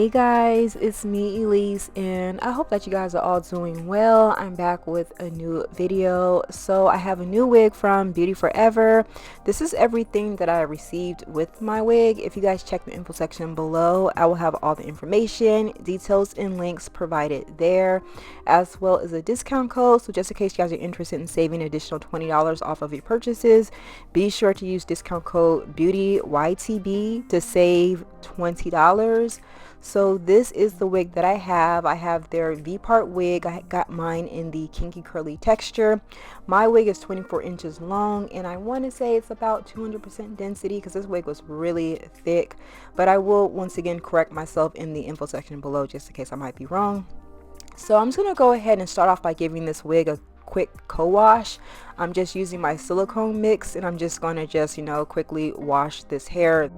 Hey guys, it's me Elise, and I hope that you guys are all doing well. I'm back with a new video. So I have a new wig from Beauty Forever. This is everything that I received with my wig. If you guys check the info section below, I will have all the information, details, and links provided there, as well as a discount code. So just in case you guys are interested in saving an additional $20 off of your purchases, be sure to use discount code beautyytb to save $20. So this is the wig that I have. I have their Vpart wig. I got mine in the kinky curly texture. My wig is 24 inches long, and I want to say it's about 200% density because this wig was really thick, but I will once again correct myself in the info section below just in case I might be wrong. So I'm just going to go ahead and start off by giving this wig a quick co-wash. I'm just using my silicone mix, and I'm just going to quickly wash this hair.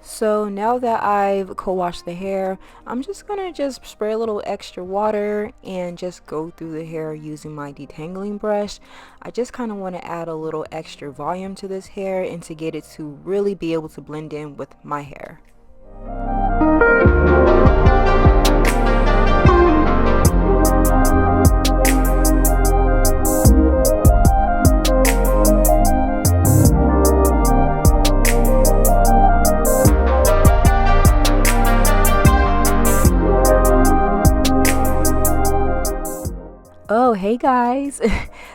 So now that I've co-washed the hair, I'm just gonna spray a little extra water and just go through the hair using my detangling brush. I just kind of want to add a little extra volume to this hair and to get it to really be able to blend in with my hair. Oh, hey guys.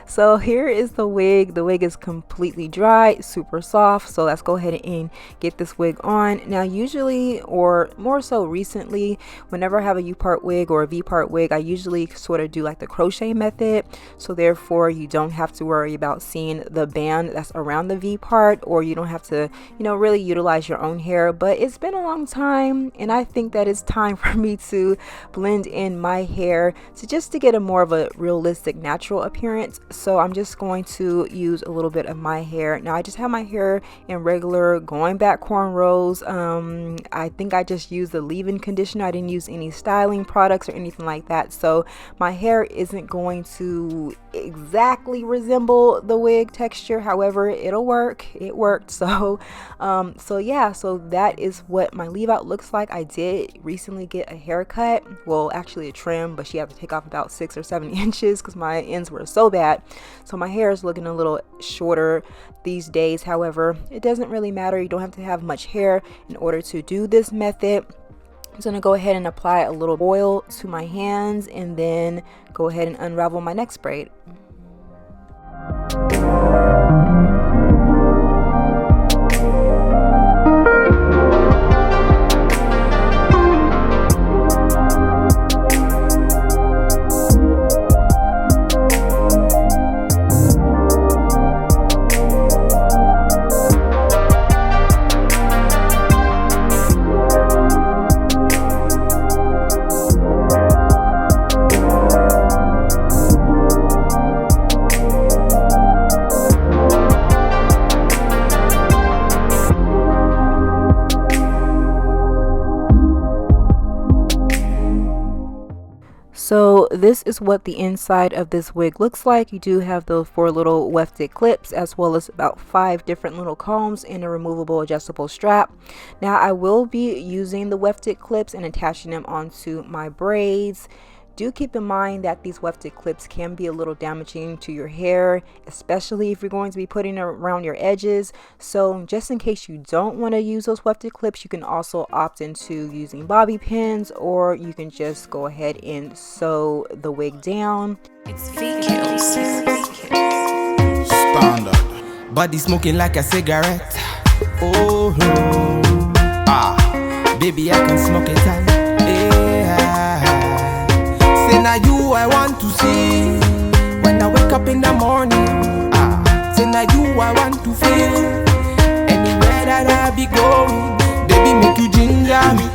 So here is the wig. The wig is completely dry, super soft. So let's go ahead and get this wig on. Now usually, or more so recently, whenever I have a U-part wig or a V-part wig, I usually sort of do like the crochet method. So therefore you don't have to worry about seeing the band that's around the V-part, or you don't have to, really utilize your own hair. But it's been a long time, and I think that it's time for me to blend in my hair to get a more of a realistic natural appearance. So I'm just going to use a little bit of my hair. Now I just have my hair in regular going back cornrows. I think I just used the leave-in conditioner. I didn't use any styling products or anything like that, so my hair isn't going to exactly resemble the wig texture. However, it'll work. It worked. So yeah, so that is what my leave out looks like. I did recently get a haircut, well actually a trim, but she had to take off about 6 or 7 inches because my ends were so bad. So my hair is looking a little shorter these days. However, it doesn't really matter. You don't have to have much hair in order to do this method. I'm just going to go ahead and apply a little oil to my hands and then go ahead and unravel my next braid. So this is what the inside of this wig looks like. You do have those 4 little wefted clips, as well as about 5 different little combs and a removable adjustable strap. Now I will be using the wefted clips and attaching them onto my braids. Do keep in mind that these wefted clips can be a little damaging to your hair, especially if you're going to be putting it around your edges. So just in case you don't want to use those wefted clips, you can also opt into using bobby pins, or you can just go ahead and sew the wig down. It's standard. Body smoking like a cigarette. Oh, baby, I can smoke it out. Say now you I want to see when I wake up in the morning. Say now you I want to feel anywhere that I be going. Baby, make you ginger me,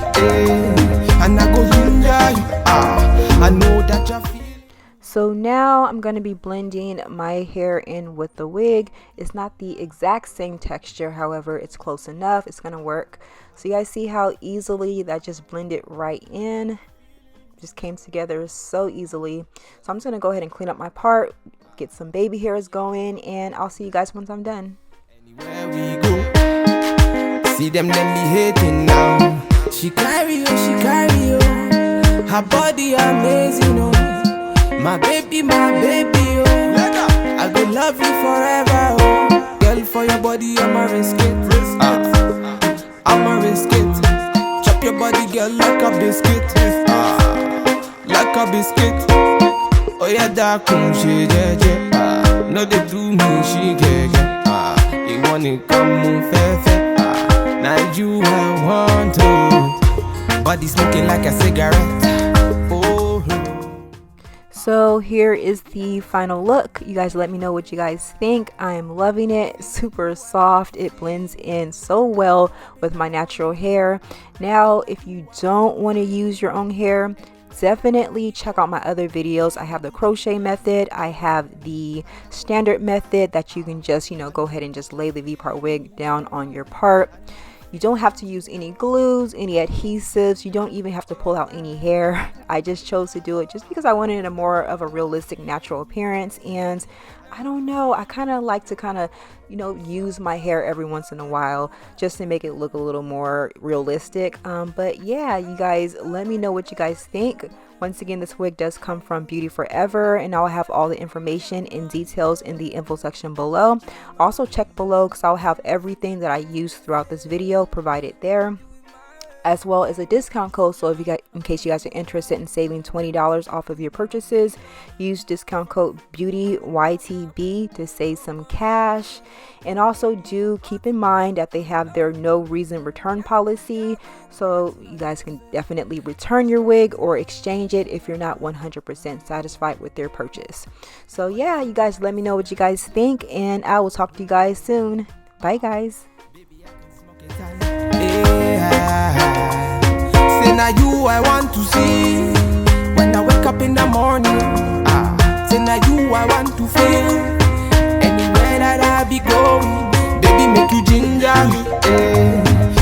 and I go ginger you. I know that you feel. So now I'm going to be blending my hair in with the wig. It's not the exact same texture, however, it's close enough. It's going to work. So you guys see how easily that just blended right in. just came together so easily. So I'm just gonna go ahead and clean up my part, get some baby hairs going, and I'll see you guys once I'm done. Anywhere we go, see them be hating now. She carry you, her body amazing, oh. My baby, oh. I will love you forever, oh. Girl, for your body, I'm a risk it. I'm a risk it. Chop your body, girl, like a biscuit. Like a biscuit. Oh yeah, that come she jeje. No they do me, she get. You wanna come move fair. Now you I want to. Body smoking like a cigarette. So here is the final look. You guys let me know what you guys think. I am loving it. Super soft. It blends in so well with my natural hair. Now, if you don't want to use your own hair, definitely check out my other videos. I have the crochet method. I have the standard method that you can just, go ahead and just lay the Vpart wig down on your part. You don't have to use any glues, any adhesives. You don't even have to pull out any hair. I just chose to do it just because I wanted a more of a realistic, natural appearance. And I don't know, I kind of like to use my hair every once in a while just to make it look a little more realistic. But yeah, you guys, let me know what you guys think. Once again, this wig does come from Beauty Forever, and I'll have all the information and details in the info section below. Also check below because I'll have everything that I use throughout this video provided there, as well as a discount code. So in case you guys are interested in saving $20 off of your purchases, use discount code beautyytb to save some cash. And also do keep in mind that they have their no reason return policy, so you guys can definitely return your wig or exchange it if you're not 100% satisfied with their purchase. So yeah, you guys let me know what you guys think, and I will talk to you guys soon. Bye guys. Say now you I want to see when I wake up in the morning. Say now you I want to feel anywhere that I be going. Baby make you ginger me,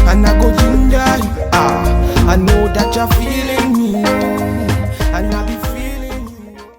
and I go ginger you. I know that you're feeling